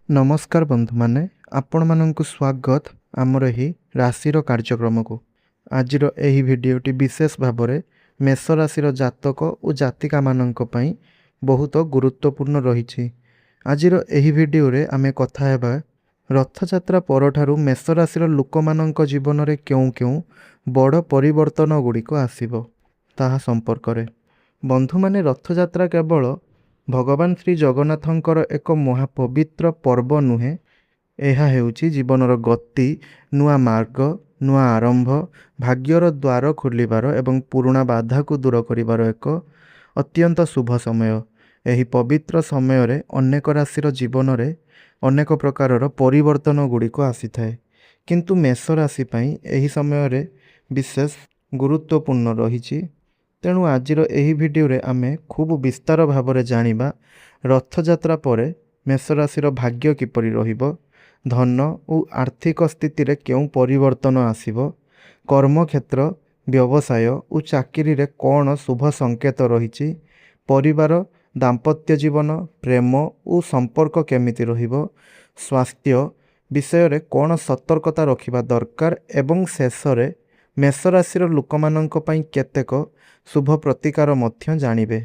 नमस्कार बंधु माने आपण माननकु स्वागत आमर ही राशिर कार्यक्रम को। आजिर एही भिडियोटी विशेष भावरे मेष राशिर जातक और जातिका माननक पई बहुत गुरुत्वपूर्ण रही। आजिर एही भिडियो रे आमे कथा हेबा रथयात्रा परठारु मेष राशिर लोक माननक जीवन रे क्यों क्यों बड़ परिवर्तन गुड़िक आसीबो ताहा संपर्क रे। बंधु माने रथयात्रा केवल भगवान श्री जगन्नाथंकर एक महापवित्र पर्व नुहे, यह हेउची जीवनर गति, नुआ मार्ग, नुआ आरंभ, भाग्यर द्वार खोलिबार एवं पुराणा बाधा को दूर करिबार एक अत्यंत शुभ समय। एही पवित्र समय रे अनेक राशिर जीवन रे अनेक प्रकारर परिवर्तन गुड़िक आसी थाए, किंतु मेष राशि पई एही समय रे विशेष गुरुत्वपूर्ण रही। तेणु आजिर एही भिडियो रे आमे खूब विस्तार भावरे जानिबा रथयात्रा परे मेष राशिर भाग्य किपरि रहिबो, धन और आर्थिक स्थिति रे केउ परिवर्तन आसीबो, कर्म क्षेत्र, व्यवसाय और चाकरी रे कौन शुभ संकेत रहिछि, परिवार, दाम्पत्य जीवन, प्रेम और संपर्क केमिति रहिबो, स्वास्थ्य विषय रे कौन सतर्कता रखिबा दरकार एवं शेष रे मेष राशिर लोकमानंक पई केतेक शुभ प्रतिकार मध्य जानिबे।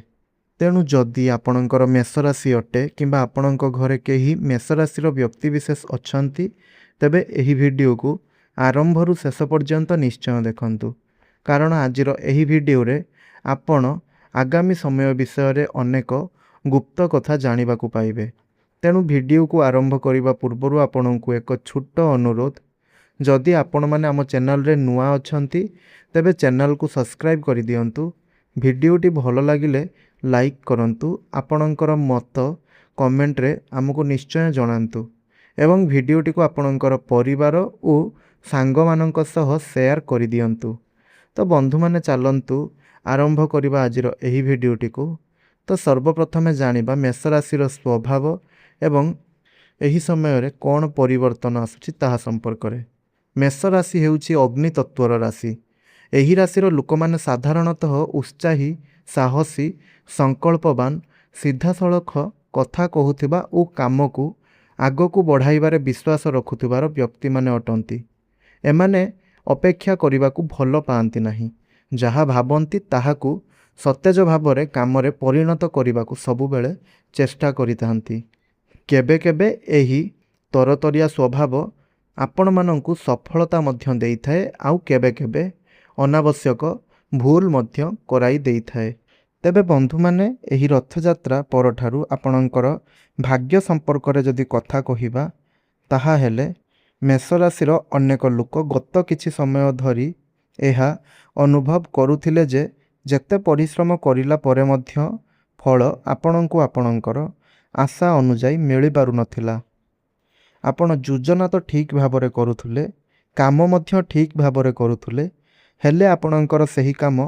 तेणु जदि आपणकर मेष राशि अटे किंबा आपणक घरे केही मेष राशिर व्यक्ति विशेष अछंती, तेबे एही वीडियो को आरंभरू शेष पर्यंत निश्चय देखंतु, कारण आजिर एही वीडियो रे आपण आगामी समय विषय रे अनेक गुप्त कथा जानिबाकू पाइबे। तेणु वीडियो को आरंभ करिबा पूर्वरु आपणको एक छोट अनुरोध, जदि आपण माने आम चैनल रे नुआ अछंती तेबे चैनल को सब्सक्राइब करि दियंतु। वीडियोटी भल लगिले लाइक करंतु, आपणकर मत कमेंट रे हमको निश्चय जणांतु एवं वीडियोटी को आपणकर परिवार और सांग मानक सह शेयर करि दियंतु। तो बंधु माने चलंतु आरंभ करिबा आजिर एही वीडियोटी को। तो सर्वप्रथम जानिबा मेष राशिर स्वभाव एवं एही समय रे कौन परिवर्तन आसुछि ताहा संपर्क रे। मेष राशि हेउछि अग्नि तत्वर राशि। एही राशिर लोक माने साधारणतः उत्साही, साहसी, संकल्पवान, सीधासलख कथा कहूथिबा और काम को आग को बढ़ाइबारे विश्वास रखुथिबार व्यक्ति माने अटंती। एमाने अपेक्षा करिबाकू भल पाआंती नाही, जहा भाबंती ताहाकू सतेज भावरे कामरे परिणत करिबाकू सबुबेले चेष्टा करितांती। केबे केबे एही तरतरिया स्वभाव आपण मानंकू सफलता मध्य देइथाए, आउ केबे केबे अनावश्यक भूल मध्य कराई देइथाए। तेबे बंधु माने एही रथयात्रा परठारु आपणकर भाग्य संपर्क रे जदि कथा कहिबा, ताहा हेले मेष राशिर अनेक लोक गत किछि समय धरी एहा अनुभव करुथिले जे जेते परिश्रम करिला परे मध्य फल आपणंकु आपणकर आशा अनुଯାयी मिली पारु नथिला। आपण योजना तो ठीक भावरे करुथुले, काम मध्य ठीक भावरे करुथुले, हेले आपणकर सही काम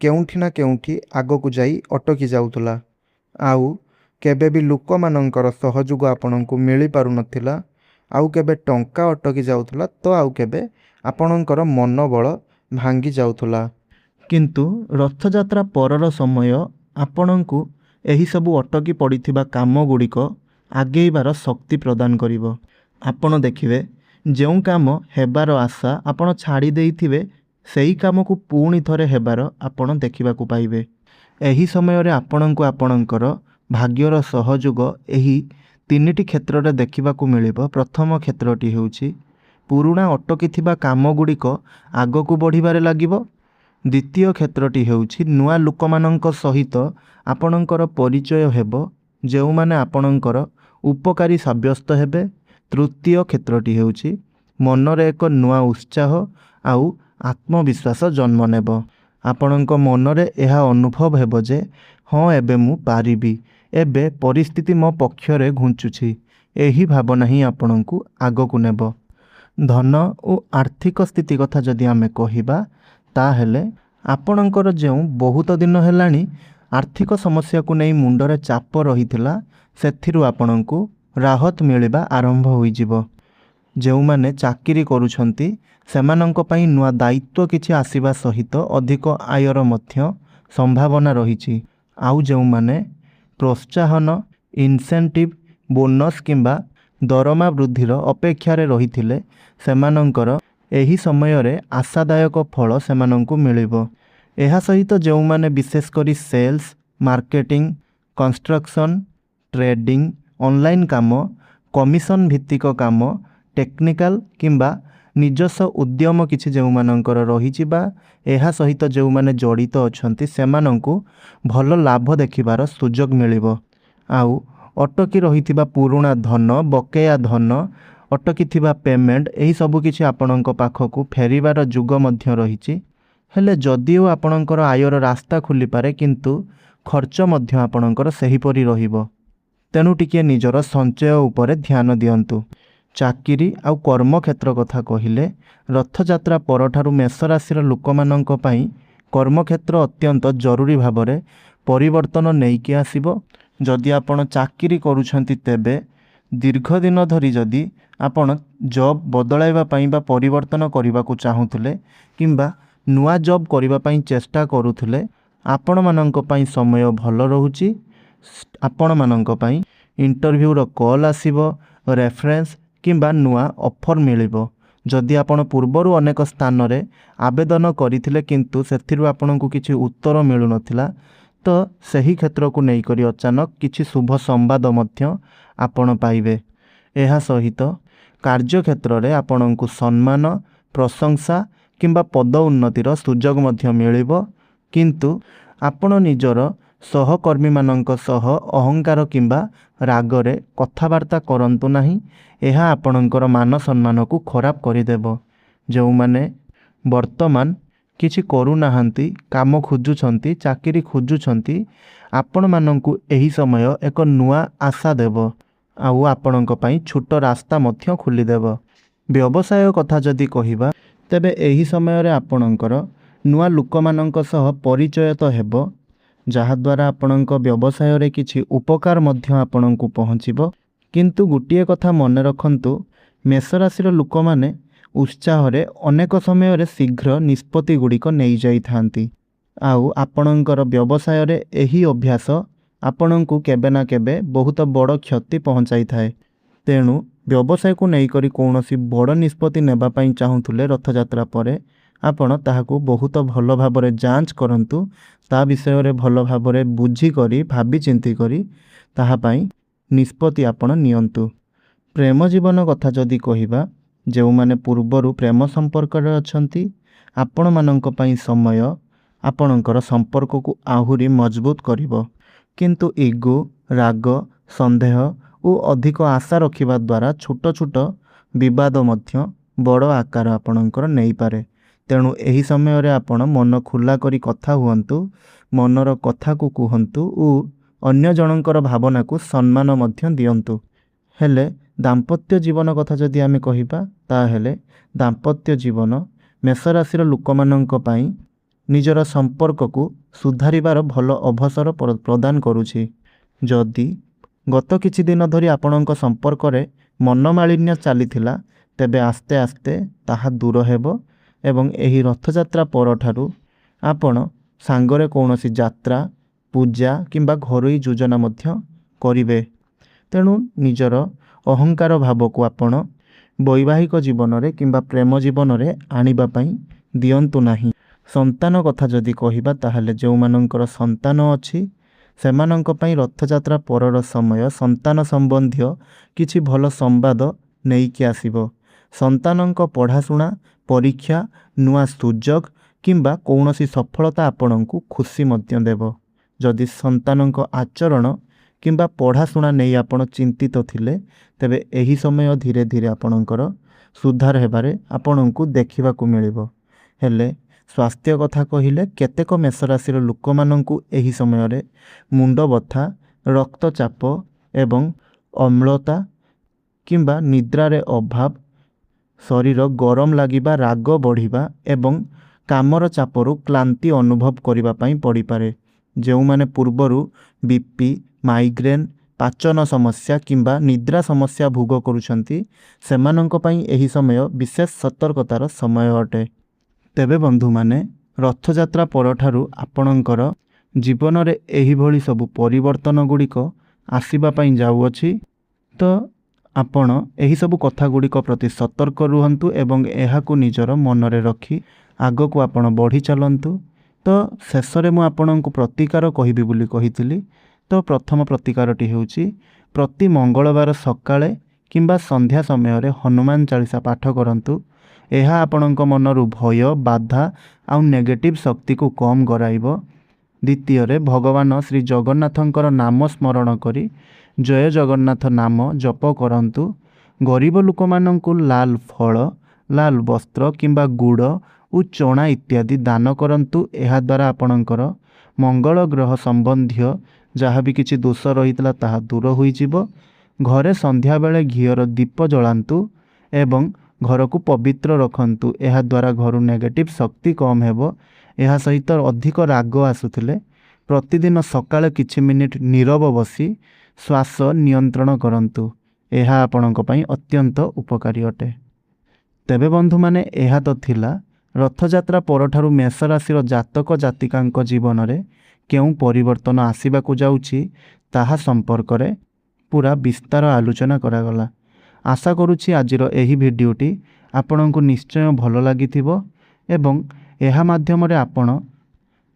केउठी ना केउठी आगकू जाई अटकी जाउथुला, आउ केबे भी लोक मानकर सहयोग आपणंकु मिली पारु नथिला, आउ केबे टंका अटकी जाउथुला, तो आउ केबे आपणंकर मनोबल भांगी जाउथुला। किंतु रथयात्रा परर समय आपणंकु एही सबु अटकी पड़िथिबा काम गुड़िक आगेइबार शक्ति प्रदान करिवो। आपण देखिबे जेउ काम हेबार आशा आपण छाड़ी देइथिबे, सेही काम को पुणी थरे हेबार आपण देखिबाकू पाइबे। एही समय रे आपणंकु आपणंकर भाग्यर सहयोग एही तीनिटी क्षेत्र रे देखिबाकू मिलिबो। प्रथम क्षेत्रटी हेउछि पुरुणा अटकीथिबा काम गुड़िक आगकू बढ़िबारे लागिबो। द्वितीय क्षेत्रटी हेउछि नुआ लोकमानंक सहित आपणंकर परिचय हेबो, जेउ माने आपणंकर उपकारी साब्यस्त हेबे। तृतीय क्षेत्रटी हेउछि मनरे एक नुआ उत्साह आउ आत्मविश्वास जन्म नेब। आपणंक मनरे एहा अनुभव हेबो जे हाँ एबे मु पारिबी, एबे परिस्थिति मो पक्षरे घुंचुछि। एही भावना ही आपणंकु आगकू नेब। धन और आर्थिक स्थिति कथा जदि आमे कहिबा, ताहेले आपणंकर जेउ बहुत दिन हेलानी आर्थिक समस्या को नहीं मुंडरे चाप रहिथिला, सेथिरु आपणंकु राहत मिलिबा आरंभ होइजिबो। जेउ माने चाकरी करूछंती सेमानंक पई नुआ दायित्व किछि आसीबा सहित अधिक आयर मध्य संभावना रहिछि। आउ जेउ माने प्रोत्साहन, इनसेंटिव, बोनस किंबा ଦରମା ବୃଦ୍ଧିର ଅପେକ୍ଷାରେ ରହିଥିଲେ ସେମାନଙ୍କର ଏହି ସମୟରେ ଆଶାଦାୟକ ଫଳ ସେମାନଙ୍କୁ ମିଳିବ। ଏହା ସହିତ ଯେଉଁମାନେ ବିଶେଷ କରି sales, marketing, construction, trading, online କାମ, କମିଶନ ଭିତ୍ତିକ କାମ, ଟେକ୍ନିକାଲ କିମ୍ବା ନିଜସ୍ୱ ଉଦ୍ୟମ କିଛି ଯେଉଁମାନଙ୍କର ରହିଛି ବା ଏହା ସହିତ ଯେଉଁମାନେ ଜଡ଼ିତ ଅଛନ୍ତି ସେମାନଙ୍କୁ ଭଲ ଲାଭ ଦେଖିବାର ସୁଯୋଗ ମିଳିବ। ଆଉ ଅଟକି ରହିଥିବା ପୁରୁଣା ଧନ, ବକେୟା ଧନ, ଅଟକିଥିବା ପେମେଣ୍ଟ ଏହିସବୁ କିଛି ଆପଣଙ୍କ ପାଖକୁ ଫେରିବାର ଯୁଗ ମଧ୍ୟ ରହିଛି। ହେଲେ ଯଦିଓ ଆପଣଙ୍କର ଆୟର ରାସ୍ତା ଖୋଲିପାରେ କିନ୍ତୁ ଖର୍ଚ୍ଚ ମଧ୍ୟ ଆପଣଙ୍କର ସେହିପରି ରହିବ। ତେଣୁ ଟିକିଏ ନିଜର ସଞ୍ଚୟ ଉପରେ ଧ୍ୟାନ ଦିଅନ୍ତୁ। ଚାକିରି ଆଉ କର୍ମକ୍ଷେତ୍ର କଥା କହିଲେ ରଥଯାତ୍ରା ପରଠାରୁ ମେଷ ରାଶିର ଲୋକମାନଙ୍କ ପାଇଁ କର୍ମକ୍ଷେତ୍ର ଅତ୍ୟନ୍ତ ଜରୁରୀ ଭାବରେ ପରିବର୍ତ୍ତନ ନେଇକି ଆସିବ। ଯଦି ଆପଣ ଚାକିରି କରୁଛନ୍ତି ତେବେ ଦୀର୍ଘ ଦିନ ଧରି ଯଦି ଆପଣ ଜବ୍ ବଦଳାଇବା ପାଇଁ ବା ପରିବର୍ତ୍ତନ କରିବାକୁ ଚାହୁଁଥିଲେ କିମ୍ବା ନୂଆ ଜବ୍ କରିବା ପାଇଁ ଚେଷ୍ଟା କରୁଥିଲେ ଆପଣମାନଙ୍କ ପାଇଁ ସମୟ ଭଲ ରହୁଛି। ଆପଣମାନଙ୍କ ପାଇଁ ଇଣ୍ଟରଭ୍ୟୁର କଲ୍ ଆସିବ, ରେଫରେନ୍ସ କିମ୍ବା ନୂଆ ଅଫର୍ ମିଳିବ। ଯଦି ଆପଣ ପୂର୍ବରୁ ଅନେକ ସ୍ଥାନରେ ଆବେଦନ କରିଥିଲେ କିନ୍ତୁ ସେଥିରୁ ଆପଣଙ୍କୁ କିଛି ଉତ୍ତର ମିଳୁନଥିଲା ତ ସେହି କ୍ଷେତ୍ରକୁ ନେଇକରି ଅଚାନକ କିଛି ଶୁଭ ସମ୍ବାଦ ମଧ୍ୟ ଆପଣ ପାଇବେ। ଏହା ସହିତ କାର୍ଯ୍ୟକ୍ଷେତ୍ରରେ ଆପଣଙ୍କୁ ସମ୍ମାନ, ପ୍ରଶଂସା କିମ୍ବା ପଦ ଉନ୍ନତିର ସୁଯୋଗ ମଧ୍ୟ ମିଳିବ। କିନ୍ତୁ ଆପଣ ନିଜର ସହକର୍ମୀମାନଙ୍କ ସହ ଅହଙ୍କାର କିମ୍ବା ରାଗରେ କଥାବାର୍ତ୍ତା କରନ୍ତୁ ନାହିଁ। ଏହା ଆପଣଙ୍କର ମାନ ସମ୍ମାନକୁ ଖରାପ କରିଦେବ। ଯେଉଁମାନେ ବର୍ତ୍ତମାନ କିଛି କରୁନାହାନ୍ତି, କାମ ଖୋଜୁଛନ୍ତି, ଚାକିରି ଖୋଜୁଛନ୍ତି, ଆପଣମାନଙ୍କୁ ଏହି ସମୟ ଏକ ନୂଆ ଆଶା ଦେବ ଆଉ ଆପଣଙ୍କ ପାଇଁ ଛୋଟ ରାସ୍ତା ମଧ୍ୟ ଖୋଲିଦେବ। ବ୍ୟବସାୟ କଥା ଯଦି କହିବା ତେବେ ଏହି ସମୟରେ ଆପଣଙ୍କର ନୂଆ ଲୋକମାନଙ୍କ ସହ ପରିଚୟ ତ ହେବ, ଯାହାଦ୍ୱାରା ଆପଣଙ୍କ ବ୍ୟବସାୟରେ କିଛି ଉପକାର ମଧ୍ୟ ଆପଣଙ୍କୁ ପହଞ୍ଚିବ। କିନ୍ତୁ ଗୋଟିଏ କଥା ମନେ ରଖନ୍ତୁ, ମେଷ ରାଶିର ଲୋକମାନେ ଉତ୍ସାହରେ ଅନେକ ସମୟରେ ଶୀଘ୍ର ନିଷ୍ପତ୍ତି ଗୁଡ଼ିକ ନେଇଯାଇଥାନ୍ତି ଆଉ ଆପଣଙ୍କର ବ୍ୟବସାୟରେ ଏହି ଅଭ୍ୟାସ ଆପଣଙ୍କୁ କେବେ ନା କେବେ ବହୁତ ବଡ଼ କ୍ଷତି ପହଞ୍ଚାଇଥାଏ। ତେଣୁ ବ୍ୟବସାୟକୁ ନେଇକରି କୌଣସି ବଡ଼ ନିଷ୍ପତ୍ତି ନେବା ପାଇଁ ଚାହୁଁଥିଲେ ରଥଯାତ୍ରା ପରେ ଆପଣ ତାହାକୁ ବହୁତ ଭଲ ଭାବରେ ଯାଞ୍ଚ କରନ୍ତୁ। ତା ବିଷୟରେ ଭଲ ଭାବରେ ବୁଝିକରି ଭାବି ଚିନ୍ତି କରି ତାହା ପାଇଁ ନିଷ୍ପତ୍ତି ଆପଣ ନିଅନ୍ତୁ। ପ୍ରେମ ଜୀବନ କଥା ଯଦି କହିବା, ଯେଉଁମାନେ ପୂର୍ବରୁ ପ୍ରେମ ସମ୍ପର୍କରେ ଅଛନ୍ତି ଆପଣମାନଙ୍କ ପାଇଁ ସମୟ ଆପଣଙ୍କର ସମ୍ପର୍କକୁ ଆହୁରି ମଜବୁତ କରିବ। କିନ୍ତୁ ଇଗୋ, ରାଗ, ସନ୍ଦେହ ଓ ଅଧିକ ଆଶା ରଖିବା ଦ୍ୱାରା ଛୋଟ ଛୋଟ ବିବାଦ ମଧ୍ୟ ବଡ଼ ଆକାର ଆପଣଙ୍କର ନେଇପାରେ। ତେଣୁ ଏହି ସମୟରେ ଆପଣ ମନ ଖୋଲା କରି କଥା ହୁଅନ୍ତୁ, ମନର କଥାକୁ କୁହନ୍ତୁ ଓ ଅନ୍ୟ ଜଣଙ୍କର ଭାବନାକୁ ସମ୍ମାନ ମଧ୍ୟ ଦିଅନ୍ତୁ। ହେଲେ ଦାମ୍ପତ୍ୟ ଜୀବନ କଥା ଯଦି ଆମେ କହିବା ତାହେଲେ ଦାମ୍ପତ୍ୟ ଜୀବନ ମେଷ ରାଶିର ଲୋକମାନଙ୍କ ପାଇଁ ନିଜର ସମ୍ପର୍କକୁ ସୁଧାରିବାର ଭଲ ଅବସର ପ୍ରଦାନ କରୁଛି। ଯଦି ଗତ କିଛି ଦିନ ଧରି ଆପଣଙ୍କ ସମ୍ପର୍କରେ ମନମାଳିନ୍ୟ ଚାଲିଥିଲା ତେବେ ଆସ୍ତେ ଆସ୍ତେ ତାହା ଦୂର ହେବ ଏବଂ ଏହି ରଥଯାତ୍ରା ପରଠାରୁ ଆପଣ ସାଙ୍ଗରେ କୌଣସି ଯାତ୍ରା, ପୂଜା କିମ୍ବା ଘରୋଇ ଯୋଜନା ମଧ୍ୟ କରିବେ। ତେଣୁ ନିଜର ଅହଙ୍କାର ଭାବକୁ ଆପଣ ବୈବାହିକ ଜୀବନରେ କିମ୍ବା ପ୍ରେମ ଜୀବନରେ ଆଣିବା ପାଇଁ ଦିଅନ୍ତୁ ନାହିଁ। ସନ୍ତାନ କଥା ଯଦି କହିବା ତାହେଲେ ଯେଉଁମାନଙ୍କର ସନ୍ତାନ ଅଛି ସେମାନଙ୍କ ପାଇଁ ରଥଯାତ୍ରା ପରର ସମୟ ସନ୍ତାନ ସମ୍ବନ୍ଧୀୟ କିଛି ଭଲ ସମ୍ବାଦ ନେଇକି ଆସିବ। ସନ୍ତାନଙ୍କ ପଢ଼ାଶୁଣା, ପରୀକ୍ଷା, ନୂଆ ସୁଯୋଗ କିମ୍ବା କୌଣସି ସଫଳତା ଆପଣଙ୍କୁ ଖୁସି ମଧ୍ୟ ଦେବ। ଯଦି ସନ୍ତାନଙ୍କ ଆଚରଣ କିମ୍ବା ପଢ଼ାଶୁଣା ନେଇ ଆପଣ ଚିନ୍ତିତ ଥିଲେ ତେବେ ଏହି ସମୟ ଧୀରେ ଧୀରେ ଆପଣଙ୍କର ସୁଧାର ହେବାରେ ଆପଣଙ୍କୁ ଦେଖିବାକୁ ମିଳିବ। ହେଲେ ସ୍ୱାସ୍ଥ୍ୟ କଥା କହିଲେ କେତେକ ମେଷ ରାଶିର ଲୋକମାନଙ୍କୁ ଏହି ସମୟରେ ମୁଣ୍ଡ ବଥା, ରକ୍ତଚାପ ଏବଂ ଅମ୍ଳତା କିମ୍ବା ନିଦ୍ରାରେ ଅଭାବ, ଶରୀର ଗରମ ଲାଗିବା, ରାଗ ବଢ଼ିବା ଏବଂ କାମର ଚାପରୁ କ୍ଳାନ୍ତି ଅନୁଭବ କରିବା ପାଇଁ ପଡ଼ିପାରେ। ଯେଉଁମାନେ ପୂର୍ବରୁ ବିପି, ମାଇଗ୍ରେନ୍, ପାଚନ ସମସ୍ୟା କିମ୍ବା ନିଦ୍ରା ସମସ୍ୟା ଭୋଗ କରୁଛନ୍ତି ସେମାନଙ୍କ ପାଇଁ ଏହି ସମୟ ବିଶେଷ ସତର୍କତାର ସମୟ ଅଟେ। ତେବେ ବନ୍ଧୁମାନେ, ରଥଯାତ୍ରା ପରଠାରୁ ଆପଣଙ୍କର ଜୀବନରେ ଏହିଭଳି ସବୁ ପରିବର୍ତ୍ତନ ଗୁଡ଼ିକ ଆସିବା ପାଇଁ ଯାଉଅଛି। ତ ଆପଣ ଏହି ସବୁ କଥାଗୁଡ଼ିକ ପ୍ରତି ସତର୍କ ରୁହନ୍ତୁ ଏବଂ ଏହାକୁ ନିଜର ମନରେ ରଖି ଆଗକୁ ଆପଣ ବଢ଼ି ଚାଲନ୍ତୁ। ତ ଶେଷରେ ମୁଁ ଆପଣଙ୍କୁ ପ୍ରତିକାର କହିବି ବୋଲି କହିଥିଲି। ତ ପ୍ରଥମ ପ୍ରତିକାରଟି ହେଉଛି ପ୍ରତି ମଙ୍ଗଳବାର ସକାଳେ କିମ୍ବା ସନ୍ଧ୍ୟା ସମୟରେ ହନୁମାନ ଚାଳିଶା ପାଠ କରନ୍ତୁ। ଏହା ଆପଣଙ୍କ ମନରୁ ଭୟ, ବାଧା ଆଉ ନେଗେଟିଭ୍ ଶକ୍ତିକୁ କମ୍ କରାଇବ। ଦ୍ୱିତୀୟରେ ଭଗବାନ ଶ୍ରୀ ଜଗନ୍ନାଥଙ୍କର ନାମ ସ୍ମରଣ କରି ଜୟ ଜଗନ୍ନାଥ ନାମ ଜପ କରନ୍ତୁ। ଗରିବ ଲୋକମାନଙ୍କୁ ଲାଲ ଫଳ, ଲାଲ ବସ୍ତ୍ର କିମ୍ବା ଗୁଡ଼ ଓ ଚଣା ଇତ୍ୟାଦି ଦାନ କରନ୍ତୁ। ଏହାଦ୍ୱାରା ଆପଣଙ୍କର ମଙ୍ଗଳ ଗ୍ରହ ସମ୍ବନ୍ଧୀୟ ଯାହା ବି କିଛି ଦୋଷ ରହିଥିଲା ତାହା ଦୂର ହୋଇଯିବ। ଘରେ ସନ୍ଧ୍ୟାବେଳେ ଘିଅର ଦୀପ ଜଳାନ୍ତୁ ଏବଂ ଘରକୁ ପବିତ୍ର ରଖନ୍ତୁ। ଏହାଦ୍ୱାରା ଘରୁ ନେଗେଟିଭ୍ ଶକ୍ତି କମ୍ ହେବ। ଏହା ସହିତ ଅଧିକ ରାଗ ଆସୁଥିଲେ ପ୍ରତିଦିନ ସକାଳେ କିଛି ମିନିଟ୍ ନୀରବ ବସି ଶ୍ୱାସ ନିୟନ୍ତ୍ରଣ କରନ୍ତୁ। ଏହା ଆପଣଙ୍କ ପାଇଁ ଅତ୍ୟନ୍ତ ଉପକାରୀ ଅଟେ। ତେବେ ବନ୍ଧୁମାନେ, ଏହା ତ ଥିଲା ରଥଯାତ୍ରା ପରଠାରୁ ମେଷ ରାଶିର ଜାତକ ଜାତିକାଙ୍କ ଜୀବନରେ କେଉଁ ପରିବର୍ତ୍ତନ ଆସିବାକୁ ଯାଉଛି ତାହା ସମ୍ପର୍କରେ ପୁରା ବିସ୍ତାର ଆଲୋଚନା କରାଗଲା। ଆଶା କରୁଛି ଆଜିର ଏହି ଭିଡ଼ିଓଟି ଆପଣଙ୍କୁ ନିଶ୍ଚୟ ଭଲ ଲାଗିଥିବ ଏବଂ ଏହା ମାଧ୍ୟମରେ ଆପଣ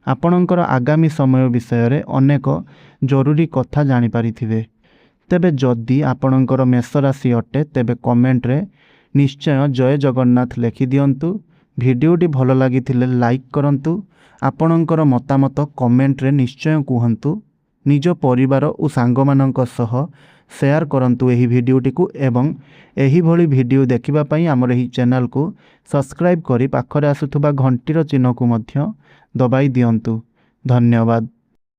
ଆପଣଙ୍କର ଆଗାମୀ ସମୟ ବିଷୟରେ ଅନେକ ଜରୁରୀ କଥା ଜାଣିପାରିଥିବେ। ତେବେ ଯଦି ଆପଣଙ୍କର ମେଷ ରାଶି ଅଟେ ତେବେ କମେଣ୍ଟରେ ନିଶ୍ଚୟ ଜୟ ଜଗନ୍ନାଥ ଲେଖିଦିଅନ୍ତୁ। ଭିଡ଼ିଓଟି ଭଲ ଲାଗିଥିଲେ ଲାଇକ୍ କରନ୍ତୁ। ଆପଣଙ୍କର ମତାମତ କମେଣ୍ଟରେ ନିଶ୍ଚୟ କୁହନ୍ତୁ। ନିଜ ପରିବାର ଓ ସାଙ୍ଗମାନଙ୍କ ସହ ସେୟାର କରନ୍ତୁ ଏହି ଭିଡ଼ିଓଟିକୁ ଏବଂ ଏହିଭଳି ଭିଡ଼ିଓ ଦେଖିବା ପାଇଁ ଆମର ଏହି ଚ୍ୟାନେଲକୁ ସବସ୍କ୍ରାଇବ୍ କରି ପାଖରେ ଆସୁଥିବା ଘଣ୍ଟିର ଚିହ୍ନକୁ ମଧ୍ୟ ଦବାଇ ଦିଅନ୍ତୁ। ଧନ୍ୟବାଦ।